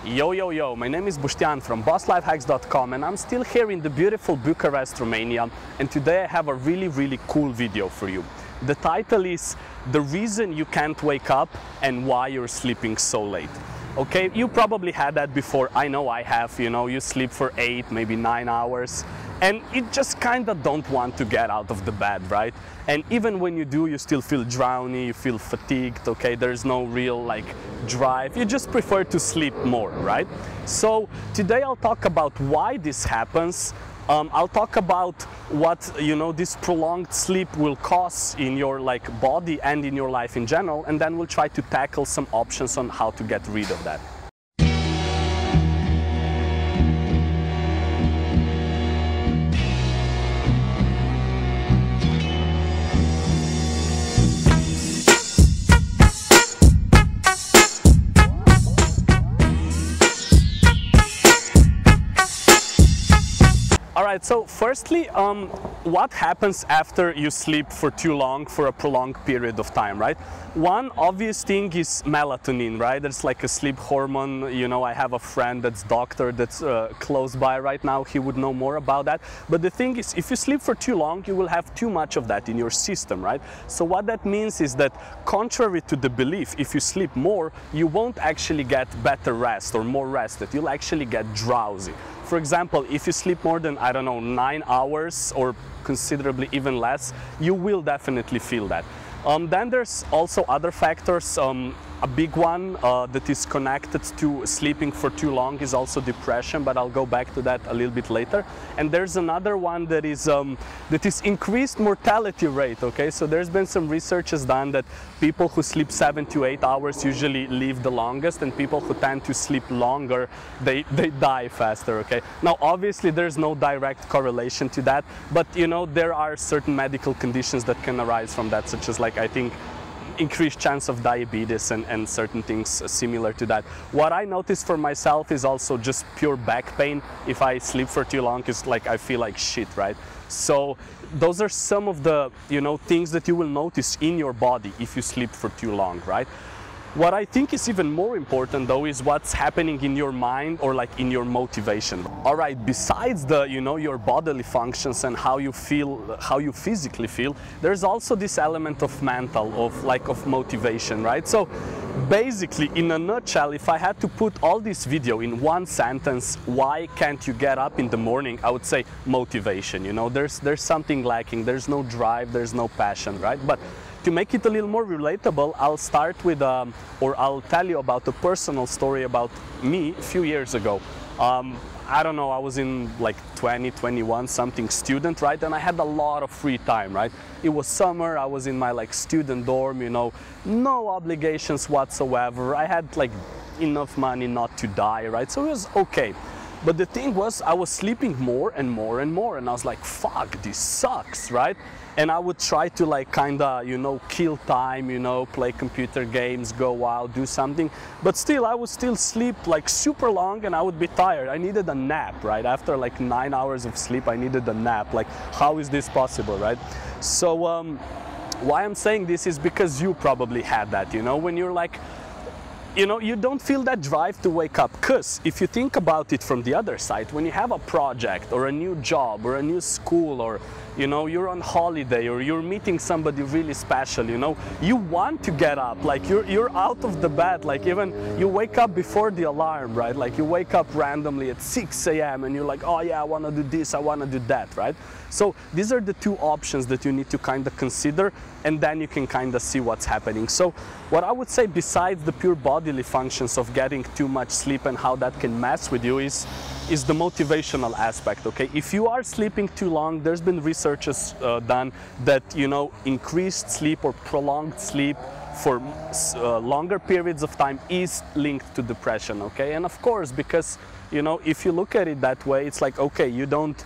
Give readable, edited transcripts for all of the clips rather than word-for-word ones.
Yo, my name is Boštjan from BossLifehacks.com, and I'm still here in the beautiful Bucharest, Romania, and today I have a really cool video for you. The title is The Reason You Can't Wake Up and Why You're Sleeping So Late. Okay, you probably had that before. I know I have, you sleep for 8, maybe 9 hours, and you just kind of don't want to get out of the bed, right? And even when you do, you still feel drowny, you feel fatigued, okay? There's no real drive. You just prefer to sleep more, right? So today I'll talk about why this happens. I'll talk about what this prolonged sleep will cause in your body and in your life in general, and then we'll try to tackle some options on how to get rid of that. Alright, so firstly, what happens after you sleep for too long, for a prolonged period of time, right? One obvious thing is melatonin, right? There's like a sleep hormone. I have a friend that's doctor that's close by right now. He would know more about that. But the thing is, if you sleep for too long, you will have too much of that in your system, right? So what that means is that, contrary to the belief, if you sleep more, you won't actually get better rest or more rested. You'll actually get drowsy. For example, if you sleep more than, 9 hours or considerably even less, you will definitely feel that. Then there's also other factors. A big one that is connected to sleeping for too long is also depression, but I'll go back to that a little bit later. And there's another one that is increased mortality rate, okay? So there's been some researches done that people who sleep 7 to 8 hours usually live the longest, and people who tend to sleep longer, they die faster, okay? Now, obviously, there's no direct correlation to that, but there are certain medical conditions that can arise from that, such as I think increased chance of diabetes and certain things similar to that. What I notice for myself is also just pure back pain. If I sleep for too long, it's I feel like shit, right? So those are some of the things that you will notice in your body if you sleep for too long, right? What I think is even more important though is what's happening in your mind or in your motivation. All right, besides the your bodily functions and how you feel, how you physically feel, there's also this element of mental, of motivation, right? So basically, in a nutshell, if I had to put all this video in one sentence, why can't you get up in the morning, I would say motivation. There's something lacking, there's no drive, there's no passion, right? But to make it a little more relatable, I'll start with, or I'll tell you about a personal story about me a few years ago. I don't know, I was in 20, 21 something student, right? And I had a lot of free time, right? It was summer, I was in my student dorm, no obligations whatsoever. I had enough money not to die, right? So it was okay. But the thing was, I was sleeping more and more and more, and I was like, fuck, this sucks, right? And I would try to kill time, play computer games, go out, do something. But still, I would still sleep super long, and I would be tired. I needed a nap, right? After 9 hours of sleep, I needed a nap. How is this possible, right? So why I'm saying this is because you probably had that, when you're you don't feel that drive to wake up, because if you think about it from the other side, when you have a project or a new job or a new school, or you're on holiday or you're meeting somebody really special, you want to get up, you're out of the bed, even you wake up before the alarm, right? You wake up randomly at 6 a.m. and you're oh yeah, I want to do this, I want to do that, right? So these are the two options that you need to consider, and then you can see what's happening. So what I would say, besides the pure bodily functions of getting too much sleep and how that can mess with you, is the motivational aspect, okay? If you are sleeping too long, there's been researches done that, increased sleep or prolonged sleep for longer periods of time is linked to depression, okay? And of course, because if you look at it that way, it's okay, you don't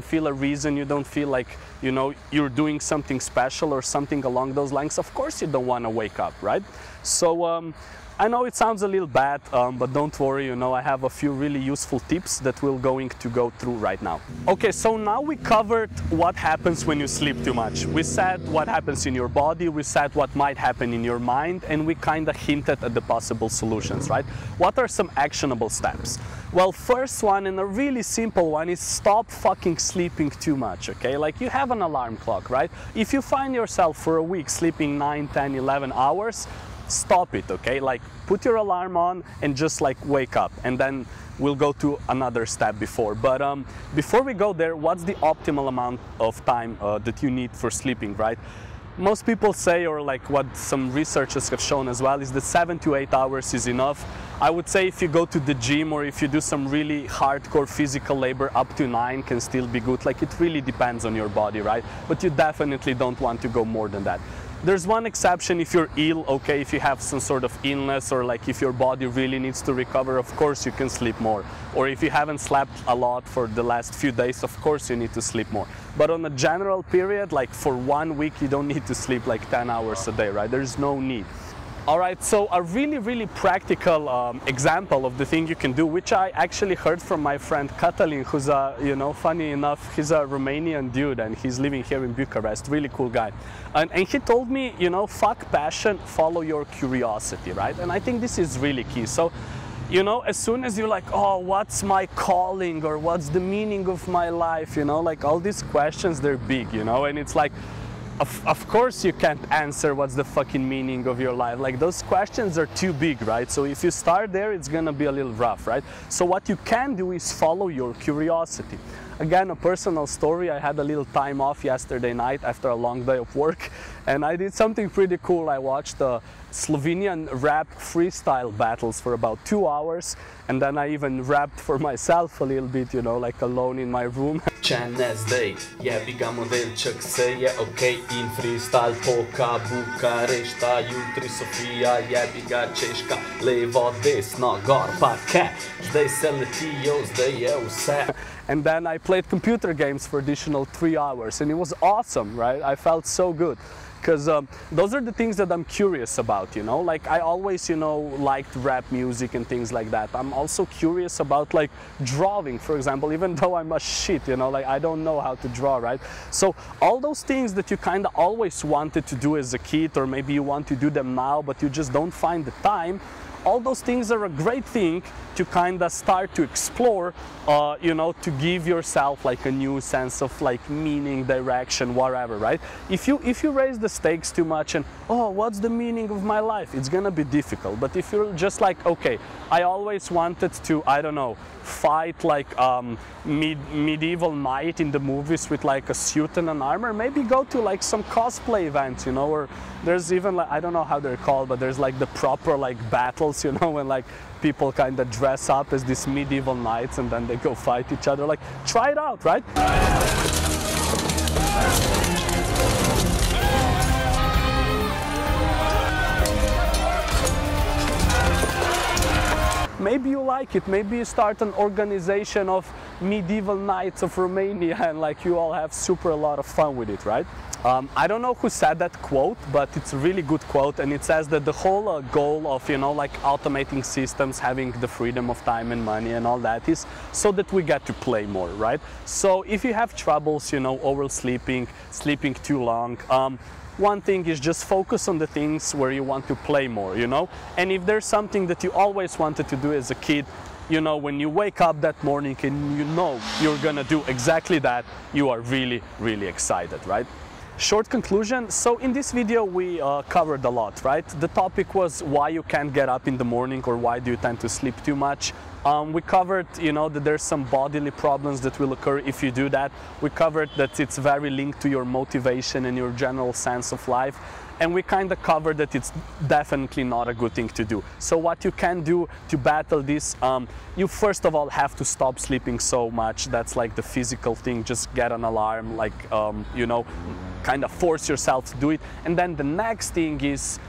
feel a reason, you don't feel you're doing something special or something along those lines. Of course you don't want to wake up, right? So I know it sounds a little bad, but don't worry, you know, I have a few really useful tips that we're going to go through right now. Okay, so now we covered what happens when you sleep too much. We said what happens in your body, we said what might happen in your mind, and we kind of hinted at the possible solutions, right? What are some actionable steps? Well, first one, and a really simple one, is stop fucking sleeping too much, okay? Like, you have an alarm clock, right? If you find yourself for a week sleeping 9, 10, 11 hours, stop it, okay? Like, put your alarm on and just like wake up, and then we'll go to another step before. But before we go there, what's the optimal amount of time that you need for sleeping, right? Most people say, or like what some researchers have shown as well, is that 7 to 8 hours is enough. I would say if you go to the gym or if you do some really hardcore physical labor, up to 9 can still be good. Like, it really depends on your body, right? But you definitely don't want to go more than that. There's one exception if you're ill, okay, if you have some sort of illness, or like if your body really needs to recover, of course you can sleep more. Or if you haven't slept a lot for the last few days, of course you need to sleep more. But on a general period, like for 1 week, you don't need to sleep like 10 hours a day, right? There's no need. All right, so a really practical example of the thing you can do, which I actually heard from my friend Catalin, who's a, you know, funny enough, he's a Romanian dude and he's living here in Bucharest, really cool guy. And he told me, you know, fuck passion, follow your curiosity, right? And I think this is really key. So, you know, as soon as you're like, oh, what's my calling, or what's the meaning of my life, you know, like all these questions, they're big, you know, and it's like, of course you can't answer what's the fucking meaning of your life. Like, those questions are too big, right? So if you start there, it's gonna be a little rough, right? So what you can do is follow your curiosity. Again, a personal story, I had a little time off yesterday night after a long day of work, and I did something pretty cool. I watched the Slovenian rap freestyle battles for about 2 hours, and then I even rapped for myself a little bit, you know, like alone in my room. Zdaj, jebi ga modelček, se je okej, in freestyle poka, Bukarešta, jutri Sofija, jebi ga Češka, levo, desno, gor pa ke, zdaj se letijo, zdaj je vse. And then I played computer games for additional 3 hours, and it was awesome, right? I felt so good. Because those are the things that I'm curious about, you know, like I always, you know, liked rap music and things like that. I'm also curious about like drawing, for example, even though I'm a shit, you know, like I don't know how to draw, right? So all those things that you kind of always wanted to do as a kid, or maybe you want to do them now, but you just don't find the time, all those things are a great thing to kind of start to explore, you know, to give yourself like a new sense of like meaning, direction, whatever, right? If you raise the stakes too much and, oh, what's the meaning of my life? It's gonna be difficult. But if you're just like, okay, I always wanted to, I don't know, fight like medieval knight in the movies with like a suit and an armor, maybe go to like some cosplay events, you know, or there's even like, I don't know how they're called, but there's like the proper like battles, you know, when like people kind of dress up as these medieval knights and then they go fight each other. Like, try it out, right? Maybe you like it, maybe you start an organization of medieval knights of Romania and like you all have a lot of fun with it, right? I don't know who said that quote, but it's a really good quote, and it says that the whole goal of, you know, like automating systems, having the freedom of time and money and all that is so that we get to play more, right? So if you have troubles, you know, oversleeping, sleeping too long, one thing is just focus on the things where you want to play more, you know? And if there's something that you always wanted to do as a kid, you know, when you wake up that morning and you know you're gonna do exactly that, you are really excited, right? Short conclusion, so in this video we covered a lot, right? The topic was why you can't get up in the morning, or why do you tend to sleep too much. We covered, you know, that there's some bodily problems that will occur if you do that. We covered that it's very linked to your motivation and your general sense of life. And we kind of covered that it's definitely not a good thing to do. So what you can do to battle this, you first of all have to stop sleeping so much. That's like the physical thing, just get an alarm, like, you know, kind of force yourself to do it. And then the next thing is,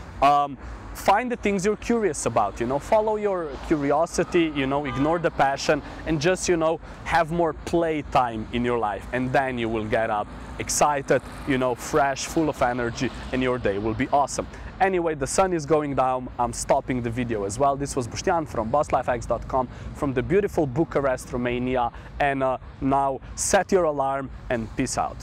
find the things you're curious about, you know, follow your curiosity, you know, ignore the passion, and just, you know, have more play time in your life. And then you will get up excited, you know, fresh, full of energy, and your day will be awesome. Anyway, the sun is going down. I'm stopping the video as well. This was Boštjan from BossLifehacks.com from the beautiful Bucharest, Romania. And now set your alarm and peace out.